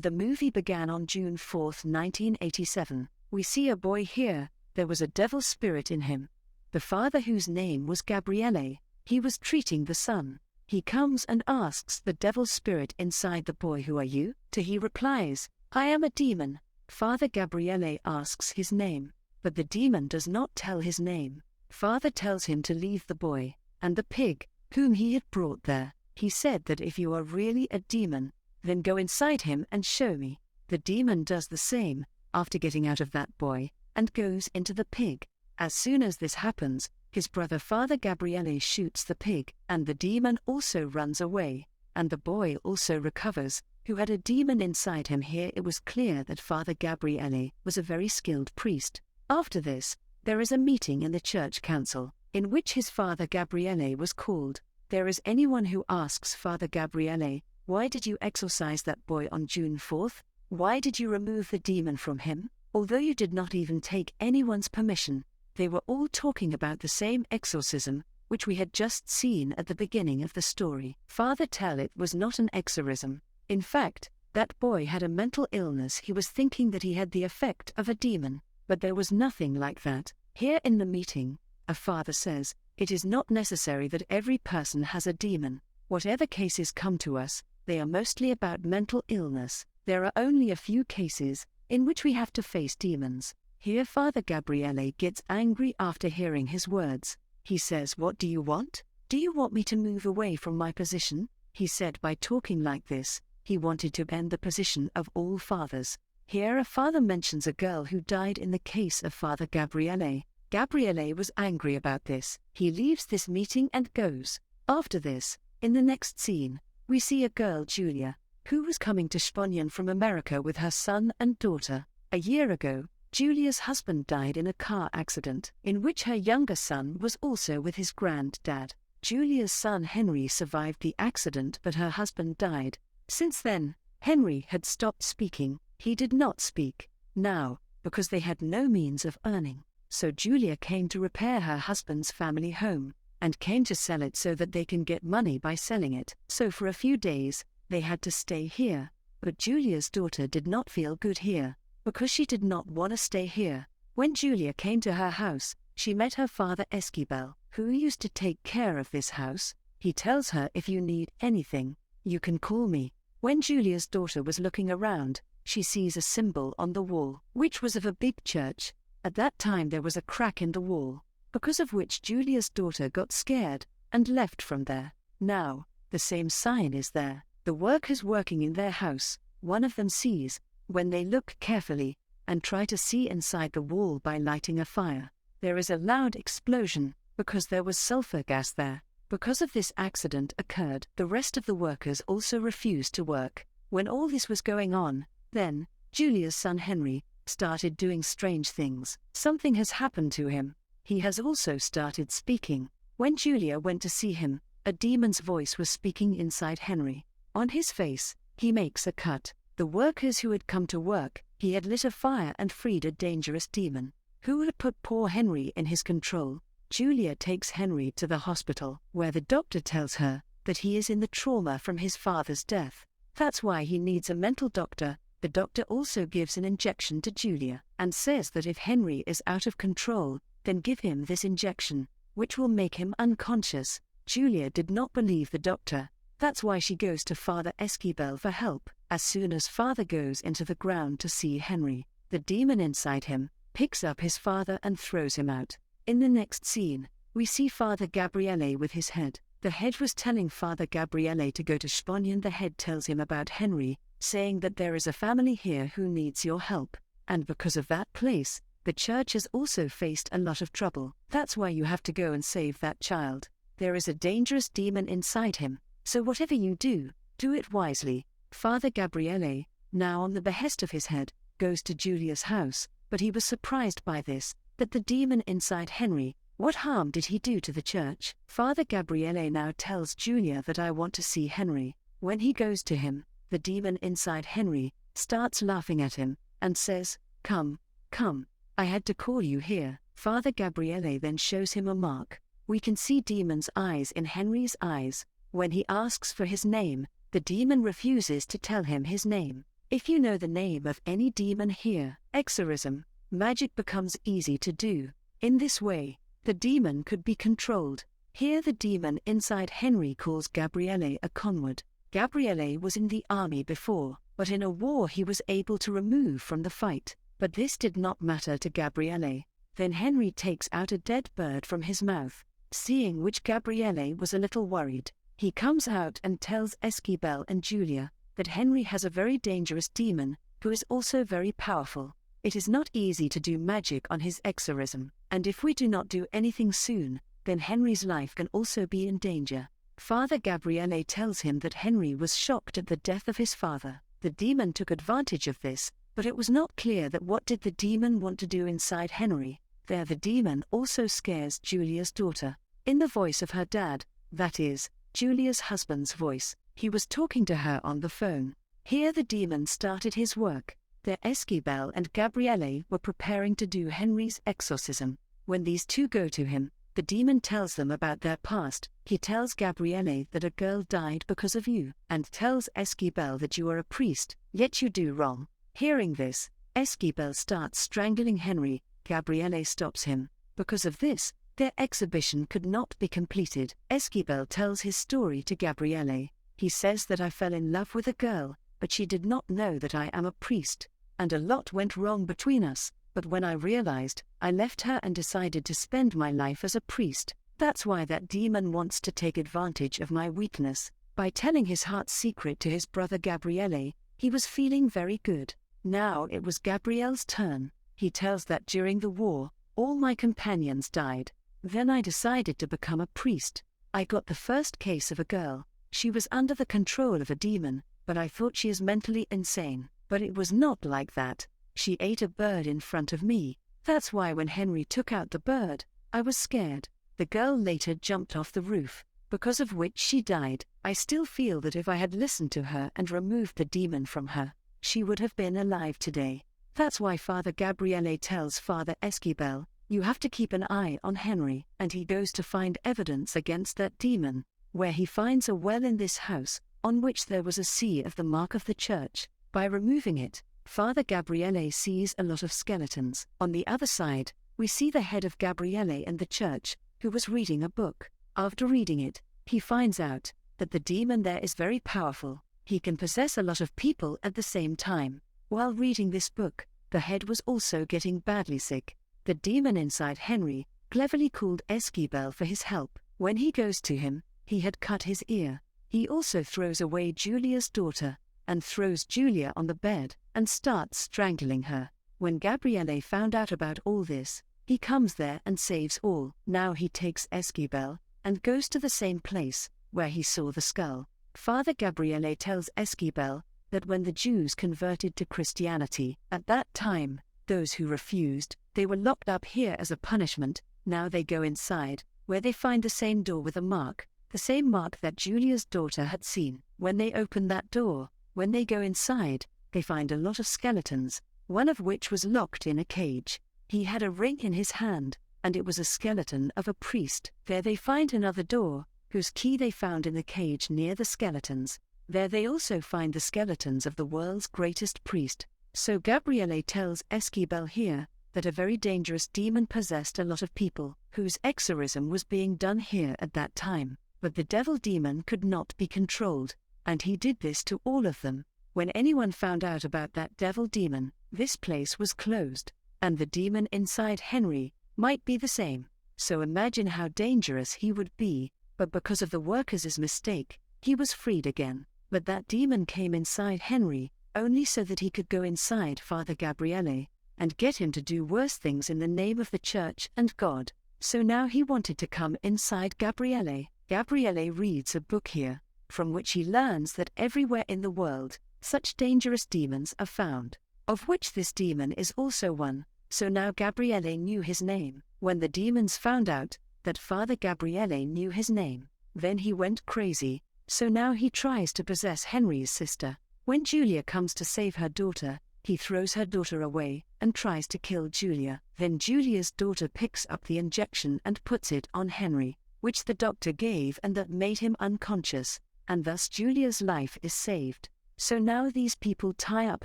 The movie began on June 4, 1987. We see a boy here. There was a devil spirit in him. The father, whose name was Gabriele, he was treating the son. He comes and asks the devil spirit inside the boy, "Who are you?" He replies, "I am a demon." Father Gabriele asks his name, but the demon does not tell his name. Father tells him to leave the boy and the pig, whom he had brought there. He said that if you are really a demon, then go inside him and show me. The demon does the same after getting out of that boy and goes into the pig. As soon as this happens, his brother Father Gabriele shoots the pig, and the demon also runs away, and the boy also recovers, who had a demon inside him. Here it was clear that Father Gabriele was a very skilled priest. After this, there is a meeting in the church council, in which his Father Gabriele was called. There is anyone who asks Father Gabriele, "Why did you exorcise that boy on June 4th? Why did you remove the demon from him? Although you did not even take anyone's permission." They were all talking about the same exorcism, which we had just seen at the beginning of the story. Father tell it was not an exorcism. In fact, that boy had a mental illness. He was thinking that he had the effect of a demon, but there was nothing like that. Here in the meeting, a father says, "It is not necessary that every person has a demon. Whatever cases come to us, they are mostly about mental illness. There are only a few cases in which we have to face demons." Here Father Gabriele gets angry after hearing his words. He says, "What do you want? Do you want me to move away from my position?" He said by talking like this, he wanted to end the position of all fathers. Here a father mentions a girl who died in the case of Father Gabriele. Gabriele was angry about this. He leaves this meeting and goes. After this, in the next scene, we see a girl, Julia, who was coming to Spanien from America with her son and daughter. A year ago, Julia's husband died in a car accident, in which her younger son was also with his granddad. Julia's son Henry survived the accident, but her husband died. Since then, Henry had stopped speaking. He did not speak now, because they had no means of earning. So Julia came to repair her husband's family home, and came to sell it so that they can get money by selling it. So for a few days, they had to stay here. But Julia's daughter did not feel good here, because she did not want to stay here. When Julia came to her house, she met her father Esquibel, who used to take care of this house. He tells her, "If you need anything, you can call me." When Julia's daughter was looking around, she sees a symbol on the wall, which was of a big church. At that time there was a crack in the wall, because of which Julia's daughter got scared and left from there. Now, the same sign is there. The workers working in their house, one of them sees, when they look carefully, and try to see inside the wall by lighting a fire. There is a loud explosion, because there was sulfur gas there. Because of this accident occurred, the rest of the workers also refused to work. When all this was going on, then, Julia's son Henry started doing strange things. Something has happened to him. He has also started speaking. When Julia went to see him, a demon's voice was speaking inside Henry. On his face, he makes a cut. The workers who had come to work, he had lit a fire and freed a dangerous demon, who had put poor Henry in his control. Julia takes Henry to the hospital, where the doctor tells her that he is in the trauma from his father's death. That's why he needs a mental doctor. The doctor also gives an injection to Julia, and says that if Henry is out of control, then give him this injection, which will make him unconscious. Julia did not believe the doctor. That's why she goes to Father Esquibel for help. As soon as Father goes into the ground to see Henry, the demon inside him picks up his father and throws him out. In the next scene, we see Father Gabriele with his head. The head was telling Father Gabriele to go to Spanien. The head tells him about Henry, saying that there is a family here who needs your help. And because of that place, the church has also faced a lot of trouble. That's why you have to go and save that child. There is a dangerous demon inside him, so whatever you do, do it wisely. Father Gabriele, now on the behest of his head, goes to Julia's house, but he was surprised by this, that the demon inside Henry, what harm did he do to the church? Father Gabriele now tells Julia that I want to see Henry. When he goes to him, the demon inside Henry starts laughing at him, and says, "Come, come, I had to call you here." Father Gabriele then shows him a mark. We can see demon's eyes in Henry's eyes. When he asks for his name, the demon refuses to tell him his name. If you know the name of any demon here, exorcism, magic becomes easy to do. In this way, the demon could be controlled. Here the demon inside Henry calls Gabriele a conward. Gabriele was in the army before, but in a war he was able to remove from the fight. But this did not matter to Gabriele. Then Henry takes out a dead bird from his mouth. Seeing which Gabriele was a little worried, he comes out and tells Esquibel and Julia that Henry has a very dangerous demon, who is also very powerful. It is not easy to do magic on his exorcism, and if we do not do anything soon, then Henry's life can also be in danger. Father Gabriele tells him that Henry was shocked at the death of his father. The demon took advantage of this, but it was not clear that what did the demon want to do inside Henry. There the demon also scares Julia's daughter, in the voice of her dad, that is, Julia's husband's voice. He was talking to her on the phone. Here the demon started his work. There Esquibel and Gabriele were preparing to do Henry's exorcism. When these two go to him, the demon tells them about their past. He tells Gabriele that a girl died because of you, and tells Esquibel that you are a priest, yet you do wrong. Hearing this, Esquibel starts strangling Henry. Gabriele stops him. Because of this, their exhibition could not be completed. Esquibel tells his story to Gabriele. He says that I fell in love with a girl, but she did not know that I am a priest, and a lot went wrong between us, but when I realized, I left her and decided to spend my life as a priest. That's why that demon wants to take advantage of my weakness. By telling his heart's secret to his brother Gabriele, he was feeling very good. Now it was Gabriel's turn. He tells that during the war, all my companions died. Then I decided to become a priest. I got the first case of a girl. She was under the control of a demon, but I thought she is mentally insane. But it was not like that. She ate a bird in front of me. That's why when Henry took out the bird, I was scared. The girl later jumped off the roof, because of which she died. I still feel that if I had listened to her and removed the demon from her, she would have been alive today. That's why Father Gabriele tells Father Esquibel, you have to keep an eye on Henry, and he goes to find evidence against that demon, where he finds a well in this house, on which there was a C of the mark of the church. By removing it, Father Gabriele sees a lot of skeletons. On the other side, we see the head of Gabriele in the church, who was reading a book. After reading it, he finds out that the demon there is very powerful. He can possess a lot of people at the same time. While reading this book, the head was also getting badly sick. The demon inside Henry cleverly called Esquibel for his help. When he goes to him, he had cut his ear. He also throws away Julia's daughter, and throws Julia on the bed, and starts strangling her. When Gabriele found out about all this, he comes there and saves all. Now he takes Esquibel, and goes to the same place, where he saw the skull. Father Gabriele tells Esquibel that when the Jews converted to Christianity, at that time, those who refused, they were locked up here as a punishment. Now they go inside, where they find the same door with a mark, the same mark that Julia's daughter had seen. When they open that door, when they go inside, they find a lot of skeletons, one of which was locked in a cage. He had a ring in his hand, and it was a skeleton of a priest. There they find another door, whose key they found in the cage near the skeletons. There they also find the skeletons of the world's greatest priest. So Gabriele tells Esquibel here that a very dangerous demon possessed a lot of people, whose exorcism was being done here at that time. But the devil demon could not be controlled, and he did this to all of them. When anyone found out about that devil demon, this place was closed, and the demon inside Henry might be the same. So imagine how dangerous he would be, but because of the workers' mistake, he was freed again. But that demon came inside Henry, only so that he could go inside Father Gabriele, and get him to do worse things in the name of the church and God. So now he wanted to come inside Gabriele. Gabriele reads a book here, from which he learns that everywhere in the world, such dangerous demons are found, of which this demon is also one. So now Gabriele knew his name. When the demons found out that Father Gabriele knew his name, then he went crazy. So now he tries to possess Henry's sister. When Julia comes to save her daughter, he throws her daughter away and tries to kill Julia. Then Julia's daughter picks up the injection and puts it on Henry, which the doctor gave and that made him unconscious, and thus Julia's life is saved. So now these people tie up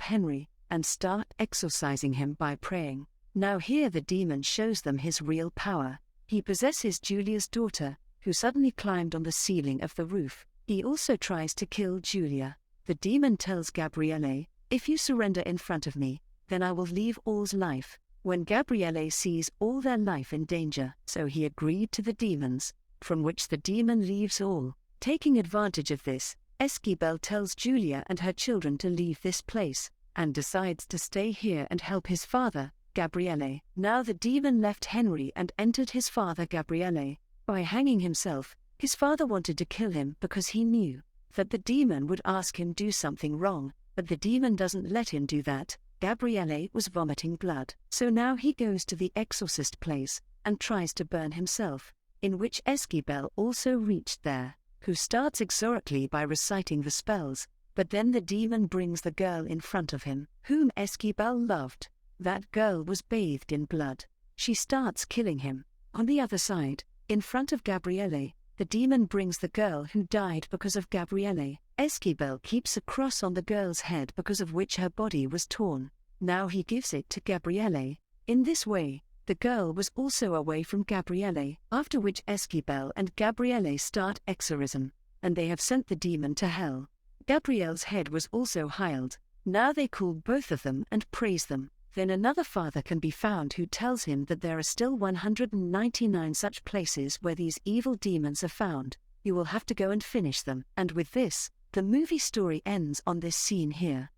Henry and start exorcising him by praying. Now here the demon shows them his real power. He possesses Julia's daughter, who suddenly climbed on the ceiling of the roof. He also tries to kill Julia. The demon tells Gabriele, "If you surrender in front of me, then I will leave all's life." When Gabriele sees all their life in danger, so he agreed to the demons, from which the demon leaves all. Taking advantage of this, Esquibel tells Julia and her children to leave this place, and decides to stay here and help his father, Gabriele. Now the demon left Henry and entered his father Gabriele. By hanging himself, his father wanted to kill him because he knew that the demon would ask him do something wrong, but the demon doesn't let him do that. Gabriele was vomiting blood. So now he goes to the exorcist place and tries to burn himself, in which Esquibel also reached there, who starts exorically by reciting the spells, but then the demon brings the girl in front of him, whom Esquibel loved. That girl was bathed in blood. She starts killing him. On the other side, in front of Gabriele, the demon brings the girl who died because of Gabriele. Esquibel keeps a cross on the girl's head because of which her body was torn. Now he gives it to Gabriele. In this way, the girl was also away from Gabriele, after which Esquibel and Gabriele start exorcism, and they have sent the demon to hell. Gabrielle's head was also healed. Now they call both of them and praise them. Then another father can be found who tells him that there are still 199 such places where these evil demons are found. You will have to go and finish them. And with this, the movie story ends on this scene here.